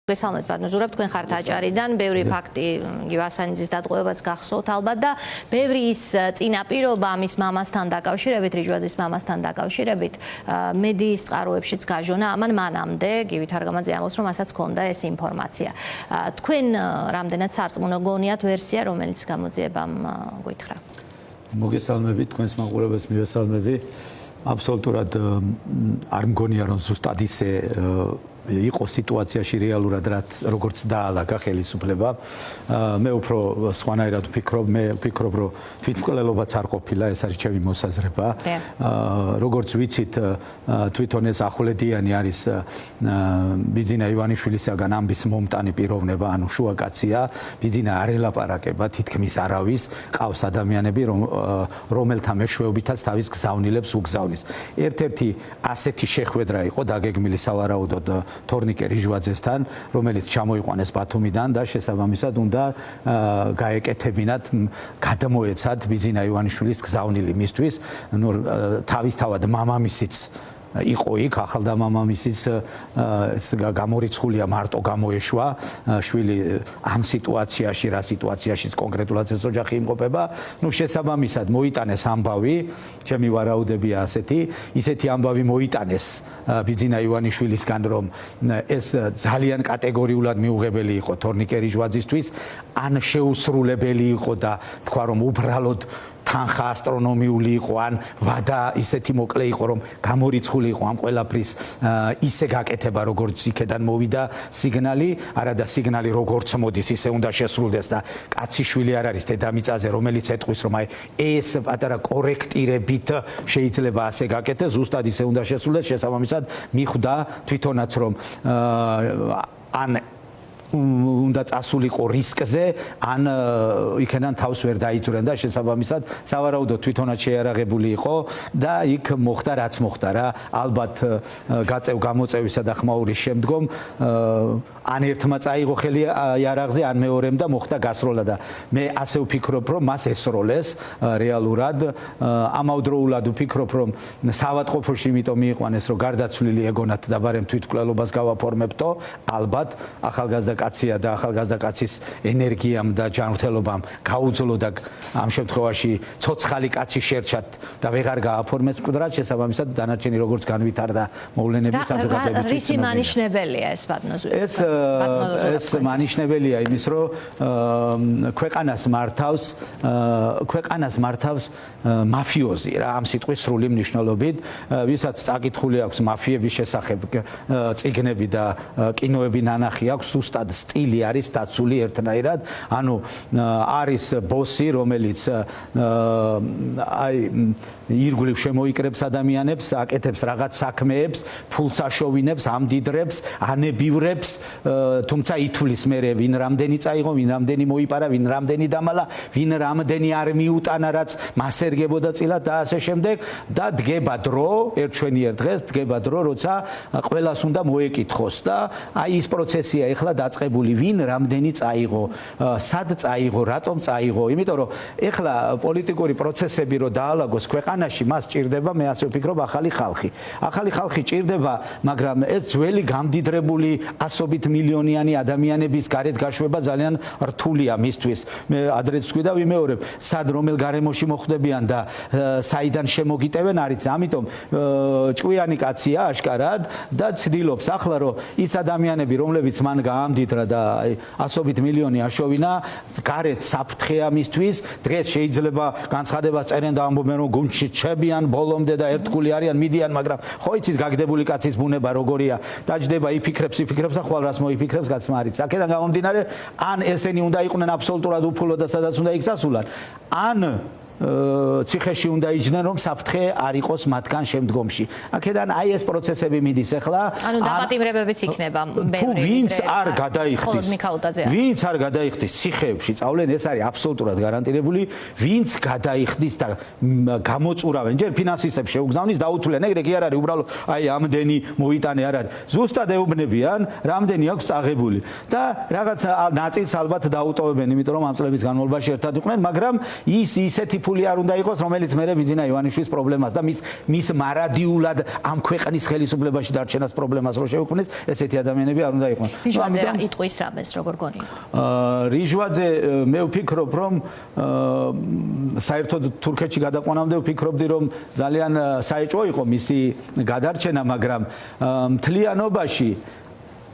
გესალმებით ბატონო ზურაბ, თქვენ ხართ აჭარიდან, ბევრი ფაქტი გივასანიძის დატყვევებაც გახსოვთ ალბათ და ბევრი ის წინაპირობა მის მამასთან დაკავშირებით, რიჟვაძის მამასთან დაკავშირებით, მედიის წყაროებშიც გაჟონა, ამან მანამდე გივით არგამაძე ამბობს, რომ ასაც ჰქონდა ეს ინფორმაცია. თქვენ რამდენად სარწმუნო გონიათ ვერსია, რომელიც გამოძიებამ გითხრა? მოგესალმებით, თქვენს მაყურებელს მივესალმები. აბსოლუტურად არ მგონია, რომ ზუსტად ისე იყო სიტუაციაში რეალურად როგორც დაალაგა ხელისუფლება. მე უფრო სხვანაირად ვფიქრობ, რომ თვითმკვლელობაც არ ყოფილა, ეს არის ჩემი მოსაზრება. როგორც ვიცით, თვითონ ეს ახვლედიანი არის ბიძინა ივანიშვილისაგან ამბის მომტანი პიროვნება, ანუ შუაკაცია. ბიძინა არ ელაპარაკება თითქმის არავის, ყავს ადამიანები, რომელთა მეშვეობითაც თავის გზავნილებს უგზავნის. ერთ-ერთი ასეთი შეხვედრა იყო დაგეგმილი სავარაუდოდ თორნიკე რიჟვაძესთან, რომელიც ჩამოიყვანეს ბათუმიდან და შესაბამისად უნდა გაეკეთებინათ, გადამოეცათ ბიძინა ივანიშვილის გზავნილი მისთვის. თავისთავად მამამისიც იყო იქ, ახალდა მამამისიც გამორიცხულია, მარტო გამოეშვა. შვილი ამ სიტუაციაში, რა სიტუაციაშიც კონკრეტულად ეს ოჯახი იმყოფება, შესაბამისად მოიტანეს ამბავი, ჩემი ვარაუდებია ისეთი ამბავი მოიტანეს ბიძინა ივანიშვილისგან, რომ ეს ძალიან კატეგორიულად მიუღებელი იყო თორნიკე რიჟვაძისთვის, ან შეუსრულებელი იყო და თქვა, რომ უბრალოდ თანხა ასტრონომიული იყო, ან ვადა ისეთი მოკლე იყო, რომ გამორიცხული იყო ამ ყველაფრის ისე გაკეთება, როგორც იქედან მოვიდა სიგნალი, არა და სიგნალი როგორც მოდის, ისე უნდა შესრულდეს და კაციშვილი არ არის დედამიწაზე, რომელიც ეთქვის, რომ ეს პატარა კორექტირებით შეიძლება ასე გაკეთდეს, ზუსტად ისე უნდა შესრულდეს, შესაბამისად მიხვდა თვითონაც, რომ ან უნდა წასულიყო რისკზე, ან იქიდან თავს ვერ დაიძვრენ და შესაბამისად სავარაუდოდ თვითონაც შეიარაღებული იყო და იქ მოხდა რაც მოხდა რა. ალბათ გამოწევისა და ხმაურის შემდგომ ან ერთმა წაიღო ხელი იარაღზე, ან მეორემ და მოხდა გასროლა და მე ასე ვფიქრობ, რომ მას ესროლეს რეალურად. ამავდროულად ვფიქრობ, რომ საავადმყოფოში იმიტომ მიიყვანეს, რომ გარდაცვლილი ეგონათ დაბარემ თვითმკვლელობას გავაფორმებთო, ალბათ ახალგაზრდა კაცია და ახალგაზრდა კაცის ენერგიამ და ჯანმრთელობამ გაუძლო და ამ შემთხვევაში ცოცხალი კაცი შერჩათ და ვეღარ გააფორმეს მკვდრად, შესაბამისად დანარჩენი როგორც განვითარდა მოვლენები საზოგადოებისთვის. რისი მანიშნებელია ეს ბატონო? ეს მანიშნებელია იმის, რომ ქვეყანას მართავს მაფიოზი რა, ამ სიტყვის სრული მნიშვნელობით, ვისაც წაკითხული აქვს მაფიების შესახებ წიგნები და კინოები ნანახი აქვს, ზუსტად სტილი არის დაცული ერთნაირად, ანუ არის ბოსი, რომელიც ირგვლივ შემოიკრებს ადამიანებს, აკეთებს რაღაც საქმეებს, ფულს აშოვინებს, ამდიდრებს, ანებივრებს, თუმცა ითვლის მერე ვინ რამდენი წაიღო, ვინ რამდენი მოიპარა, ვინ რამდენი დამალა, ვინ რამდენი არ მიუტანა, რაც მას ერგებოდა წილად და ასე შემდეგ და დგება დრო, ერთშვენიერ დღეს დგება დრო, როცა ყველას უნდა მოეკითხოს და ის პროცესია ეხლა დაწყებული, ვინ რამდენი წაიღო, სად წაიღო, რატომ წაიღო, იმიტომ რომ ეხლა პოლიტიკური პროცესები რო დაალაგოს ქვეყანაში, მას ჭირდება, მე ასე ვფიქრობ, ახალი ხალხი. ახალი ხალხი ჭირდება, მაგრამ ეს ძველი გამდიდრებული ასობით მილიონიანი ადამიანების გარეთ გაშვება ძალიან რთულია მისთვის. მე ადრეც თქვი და ვიმეორებ, სად რომელ გარემოში მოხვდებიან და საიდან შემოგიტევენ არის, ამიტომ ჭკვიანი კაცია აშკარად და ცდილობს ახლა, რომ ის ადამიანები, რომლებიც მან გაამდიდრა და ასობით მილიონი აშოვინა, გარეთ საფრთხეა მისთვის. დღეს შეიძლება განცხადებას წერენ და ამბობენ, რომ გუნდში ჩებიან ბოლომდე და ერთგული არიან, მიდიან, მაგრამ ხო იცის გაგდებული კაცის ბუნება როგორია, დაჯდება იფიქრებს და ხვალ რას მოიფიქრებს გაცმა არის. აქედან გამომდინარე, ან ესენი უნდა იყვნენ აბსოლუტურად უფულო და სადაც უნდა იქცასულან, ან ციხეში უნდა იჯდნენ, რომ საფრთხე არ იყოს მათგან შემდგომში. აქედან ეს პროცესები მიდის ახლა. ანუ დაპატიმრებებიც იქნება ბევრი. ვინც არ გადაიხდის ციხეებში წავლენ, ეს არის აბსოლუტურად გარანტირებული. ვინც გადაიხდის და გამოწურავენ, ჯერ ფინანსისტებს შეუგზავნის, დაუთვლენ, ეგრე კი არ არის, უბრალოდ ამდენი მოიტანე არ არის. ზუსტად ეუბნებიან, რამდენი აქვს წაღებული და რაღაც ნაწილს ალბათ დაუტოვებენ, იმიტომ რომ ამ წლების განმავლობაში ერთად იყვნენ, მაგრამ ისეთი ფული არ უნდა იყოს, რომელიც მე ვიზინა ივანიშვილის პრობლემას და მის მარადიულად ამ ქვეყნის ხელისუფლებაში დარჩენას პრობლემას რო შეუქმნეს, ესეთი ადამიანები არ უნდა იყვნენ. რიჟვაძე იტყვის რამეს როგორ გონია? რიჟვაძე მე ვფიქრობ, რომ საერთოდ თურქეთში გადაყვანამდე ვფიქრობდი, რომ ძალიან საეჭვო იყო მისი გადარჩენა, მაგრამ მთლიანობაში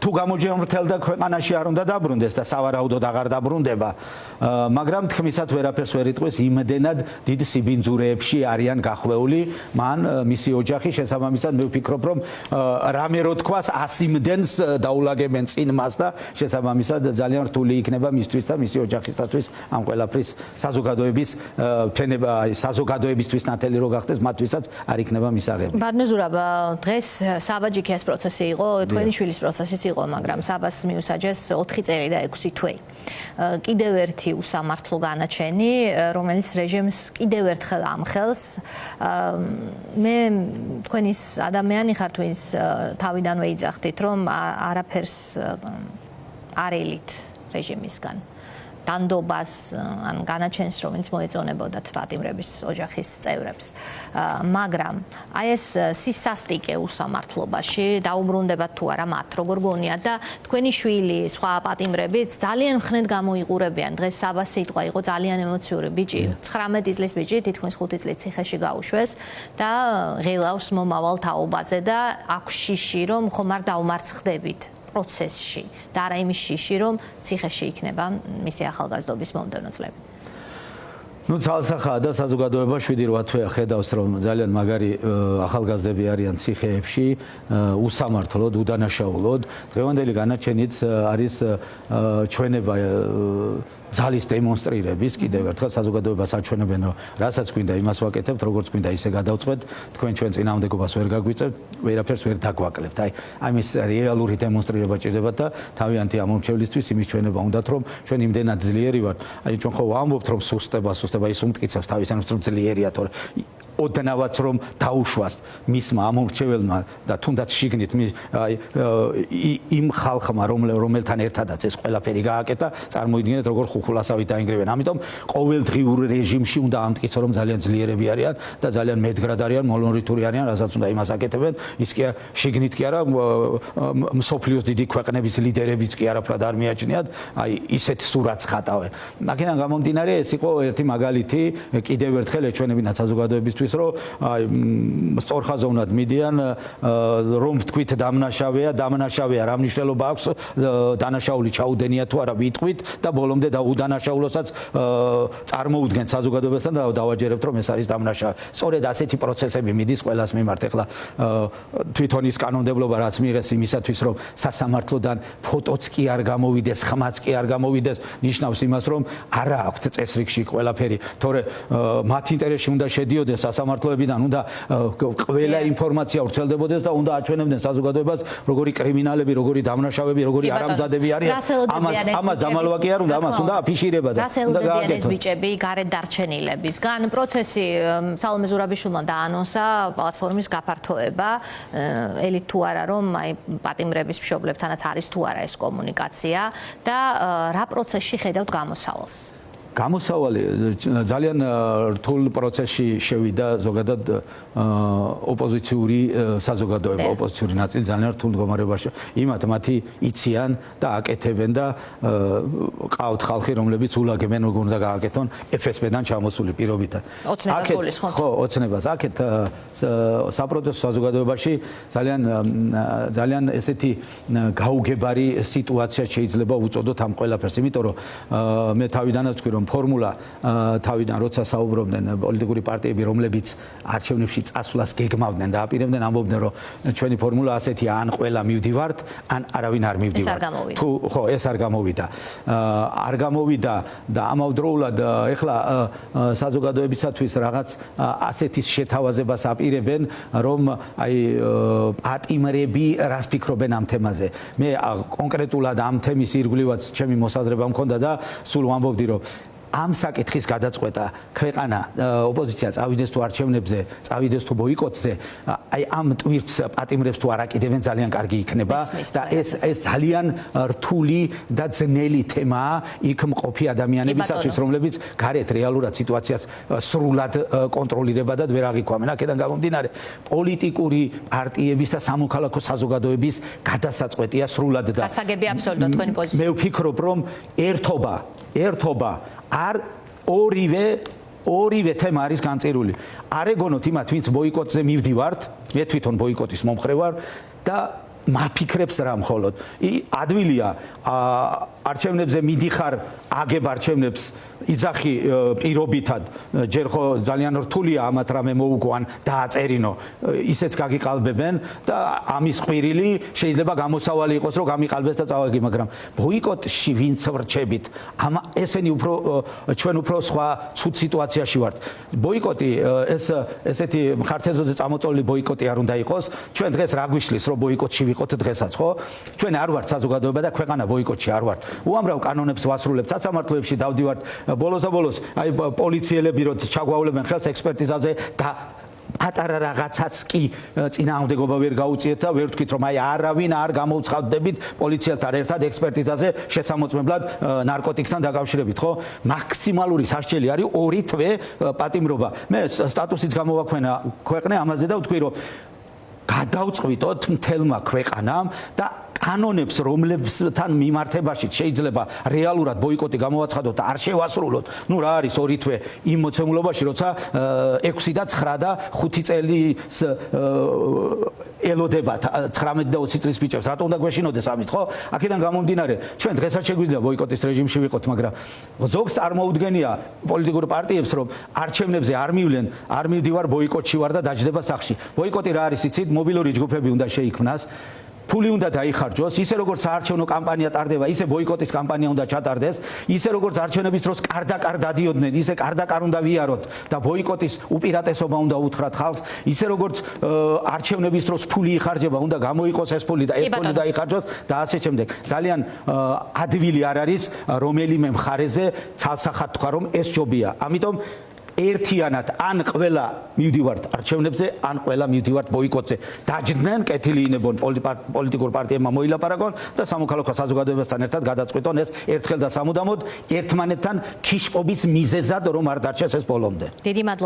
თუ გამოჯამრთელდა ქვეყანაში არ უნდა დაბრუნდეს და სავარაუდოდ აღარ დაბრუნდება, მაგრამ თქმისად ვერაფერს ვერ იტყვის, იმდენად დიდ სიბინძურეებში არიან გახვეული მან მისი ოჯახი, შესაბამისად მე ვფიქრობ, რომ რამე რო თქვას 100 მდენს დაულაგებენ წინ მას და შესაბამისად ძალიან რთული იქნება მისთვის და მისი ოჯახისათვის ამ ყველაფრის საზოგადოების ფენება, საზოგადოებისთვის ნათელი რო გახდეს, მათთვისაც არ იქნება მისაღები. ბატონო ზურაბ, დღეს საბაჯიქიას პროცესი იყო, თქვენი შვილის პროცესიც იყო, მაგრამ საბას მიუსაჯეს 4 წელი და 6 თვე. კიდევ ერთი უსამართლო განაჩენი, რომელიც რეჟიმს კიდევ ერთხელ ამხელს. მე თქვენის ადამიანი ხართ, ვინც თავიდანვე იძახდით, რომ არაფერს არ ელით რეჟიმისგან. დანდობას ან განაჩენს, რომელიც მოეწონებოდათ პატიმრების ოჯახის წევრებს. მაგრამ აი ეს სისასტიკე უსამართლობაში დაუბრუნდებათ თუ არა მათ, როგორ გონიათ და თქვენი შვილი, სხვა პატიმრებიც ძალიან მხნედ გამოიყურებიან. დღეს საბას სიტყვა იყო ძალიან ემოციური ბიჭი, 19 წლის ბიჭი, თითქმის 5 წლის ციხეში გაუშვეს და ღილავს მომავალ თაობაზე და აქვს შიში, რომ ხომ არ დაუმარცხდებით პროცესში და არა იმის შიში, რომ ციხეში იქნება მისი ახალგაზრდობის მომდევნო წლები. ნუ ძალსახაა და საზოგადოება 7-8 თვეა ხედავს, რომ ძალიან მაგარი ახალგაზრდები არიან ციხეებში, უსამართლოდ, უდანაშაულოდ. დღევანდელი განაჩენიც არის ჩვენება ძალის დემონსტრირების, კიდევ ერთხელ საზოგადოებას აჩვენებენ, რომ რასაც გვინდა იმას ვაკეთებთ, როგორც გვინდა ისე გადავწყვეტ, თქვენ ჩვენ წინააღმდეგობას ვერ გაგვიწევთ, ვერაფერს ვერ დაგვაკლებთ. აი ამის რეალური დემონსტრირება ჭირდებათ და თავიანთი ამომრჩევლისთვის იმის ჩვენება უნდათ, რომ ჩვენ იმდენად ძლიერი ვართ. აი ჩვენ ხო ვამბობთ, რომ სუსტება ის უმტკიცებს თავისანაც, რომ ძლიერია, თორე ოდნავაც რომ დაუშვას მისმა ამომრჩეველმა და თუნდაც შიგნით იმ ხალხმა, რომელთან ერთადაც ეს ყველაფერი გააკეთა, წარმოიდგინეთ როგორ ხუხულასავით დაინგრევენ. ამიტომ ყოველდღიურ რეჟიმში უნდა ამტკიცო, რომ ძალიან ძლიერები არიან და ძალიან მედგრად არიან, მონოლითური არიან, რასაც უნდა იმას აკეთებენ. ის კი შიგნით კი არა, მსოფლიოს დიდი ქვეყნების ლიდერებიც კი არაფრად არ მიაჩნიათ, აი ისეთ სურათს ხატავენ. აქედან გამომდინარე, ეს იყო ერთი მაგალითი, კიდევ ერთხელ ეჩვენებინათ საზოგადოებისთვის, რომ აი სწორხაზოვნად მიდიან, რომ თქვით დამნაშავეა, რა მნიშვნელობა აქვს დანაშაული ჩაუდენია თუ არა ვიტყვით და ბოლომდე უდანაშაულოსაც წარმოუდგენთ საზოგადოებასთან და დავაჯერებთ, რომ ეს არის დამნაშავე. სწორედ ასეთი პროცესები მიდის ყველას მიმართ. ეხლა თვითონ ის კანონმდებლობა რაც მიიღეს იმისათვის, რომ სასამართლოდან ფოტოც კი არ გამოვიდეს, ხმაც კი არ გამოვიდეს, ნიშნავს იმას, რომ არა აქვთ წესრიგში ყველაფერი, თორე მათ ინტერესში უნდა შედიოდეს სასამართლოებიდან, უნდა ყველა ინფორმაცია ვრცელდებოდეს და უნდა აჩვენებდნენ საზოგადოებას, როგორი კრიმინალები, როგორი დამნაშავეები, როგორი არამზადები არიან. ამას დამალვა კი არ უნდა, ამას უნდა აფიშირება და უნდა გააკეთოს. ბიჭები გარეთ დარჩენილებისგან პროცესი სალომე ზურაბიშვილმა დაანონსა პლატფორმის გაფართოება. ელით თუ არა, რომ აი პატიმრების მშობლებთანაც არის თუ არა ეს კომუნიკაცია და რა პროცესში ხედავთ გამოსავალს? გამოსავალი ძალიან რთულ პროცესში შევიდა ზოგადად ოპოზიციური საზოგადოება, ოპოზიციური ნაწილი ძალიან რთულ მდგომარეობაში. იმათ მათი იციან და აკეთებენ და ყავთ ხალხი, რომლებიც ულაგებენ როგორ უნდა გააკეთონ FSB-დან ჩამოსული პირობითად. ხო, ოცნებას. აქეთ საპროტესტო საზოგადოებაში ძალიან ესეთი გაუგებარი სიტუაცია შეიძლება უწოდოთ ამ ყველაფერს, იმიტომ რომ მე თავიდანაც ვთქვი, რომ ფორმულა თავიდან როცა საუბრობდნენ პოლიტიკური პარტიები, რომლებიც არჩევნებში წასვლას გეგმავდნენ და აპირებდნენ, ამბობდნენ, რომ ჩვენი ფორმულა ასეთია, ან ყველა მივდივართ, ან არავინ არ მივდივართ. თუ ხო, ეს არ გამოვიდა. არ გამოვიდა და ამავდროულად ეხლა საზოგადოებისათვის რაღაც ასეთის შეთავაზებას აპირებენ, რომ აი პატიმრები რას ფიქრობენ ამ თემაზე. მე კონკრეტულად ამ თემის ირგვლივაც ჩემი მოსაზრება მქონდა და სულ ვამბობდი, რომ ამ საკითხის გადაწყვეტა ქვეყანა ოპოზიცია წავიდეს თუ არჩევნებზე, წავიდეს თუ ბოიკოტზე, აი ამ ტვირთს პატიმრებს თუ არ აკიდებენ ძალიან კარგი იქნება და ეს ძალიან რთული და ძნელი თემაა იქ მყოფი ადამიანებისათვის, რომლებიც გარეთ რეალურად სიტუაციას სრულად კონტროლირებადად ვერ აღიქვამენ. აქედან გამომდინარე, პოლიტიკური პარტიების და სამოქალაქო საზოგადოების გადასაწყვეტია სრულად და გასაგებია აბსოლუტურად თქვენი პოზიცია. მე ვფიქრობ, რომ ერთობა არ ორივე თემა არის განწირული. არ ეგონოთ იმათ, ვინც ბოიკოტზე მივდივართ, მე თვითონ ბოიკოტის მომხრე ვარ და მაფიქრებს რა მხოლოდ. ადვილია არჩევნებზე მიდიხარ, აგებ არჩევნებს იძახი პირობითად, ჯერ ხო ძალიან რთულია ამათ რამე მოუგვან დააწერინო, ისეც გაგიყალბებენ და ამის ყვირილი შეიძლება გამოსავალი იყოს, რომ გამიყალბეს და წავაგი, მაგრამ ბოიკოტში ვინც ვრჩებით, ესენი ჩვენ უფრო სხვა ცუდ სიტუაციაში ვართ. ბოიკოტი ესეთი ხარცეზოზე წამოწოლილი ბოიკოტი არ უნდა იყოს. ჩვენ დღეს რა გვიშლის, რომ ბოიკოტში ვიყოთ დღესაც, ხო? ჩვენ არ ვართ საზოგადოება და ქვეყანა ბოიკოტში არ ვართ. უამრავ კანონებს ვასრულებთ, სასამართლოებში დავდივართ. ბოლოს და ბოლოს აი პოლიციელები რო ჩაგვავლებენ ხელს ექსპერტიზაზე და პატარა რაღაცაც კი წინააღმდეგობა ვერ გაუწიეთ და ვერ ვთქვით რომ აი არავინ არ გამოვცხადდებით პოლიციელთან ერთად ექსპერტიზაზე შესამოწმებლად ნარკოტიკთან დაკავშირებით, ხო? მაქსიმალური სასჯელი არის 2 თვე პატიმრობა. მე სტატუსიც გამოვაქვენა ქვეყნე ამაზე და ვთქვი რომ გადავწყვიტოთ მთელმა ქვეყანამ და კანონებს, რომლებთან მიმართებაშიც შეიძლება რეალურად ბოიკოტი გამოვაცხადოთ და არ შევასრულოთ. ნუ რა არის 2 თვე იმ მოცემულობაში, როცა 6 და 9 და 5 წელის ელოდება 19 და 20 წლის ბიჭებს. რატომ უნდა გვეშინოდეს ამით, ხო? აქედან გამომდინარე, ჩვენ დღესაც შეგვიძლია ბოიკოტის რეჟიმში ვიყოთ, მაგრამ ზოგს წარმოუდგენია პოლიტიკურ პარტიებს, რომ არჩევნებზე არ მივლენ, არ მივდივარ ბოიკოტში ვარ და დაждდება სახში. ბოიკოტი რა არის, იცით? მობილური ჯგუფები უნდა შეიქმნას. ფული უნდა დაიხარჯოს, ისე როგორც საარჩევნო კამპანია ტარდება, ისე ბოიკოტის კამპანია უნდა ჩატარდეს, ისე როგორც არჩევნების დროს კარდაკარ დადიოდნენ, ისე კარდაკარ უნდა ვიაროთ და ბოიკოტის უპირატესობა უნდა უთხრათ ხალხს, ისე როგორც არჩევნების დროს ფული იხარჯება, უნდა გამოიყოს ეს ფული და ეს ფული დაიხარჯოს და ასე შემდეგ. ძალიან ადვილი არ არის რომელიმე მხარეზე ცალსახად თქვა რომ ეს ჯობია. ამიტომ ერთიანად ან ყველა მივდივართ არჩევნებზე, ან ყველა მივდივართ ბოიკოტზე. დაჯდნენ, კეთილი ინებონ პოლიტიკურ პარტიებმა მოილაპარაკონ და სამოქალაქო საზოგადოებასთან ერთად გადაწყვიტონ ეს ერთხელ და სამუდამოდ ერთმანეთთან ქიშპობის მიზეზად რომ არ დარჩეს ეს ბოლომდე. დიდი მადლობა.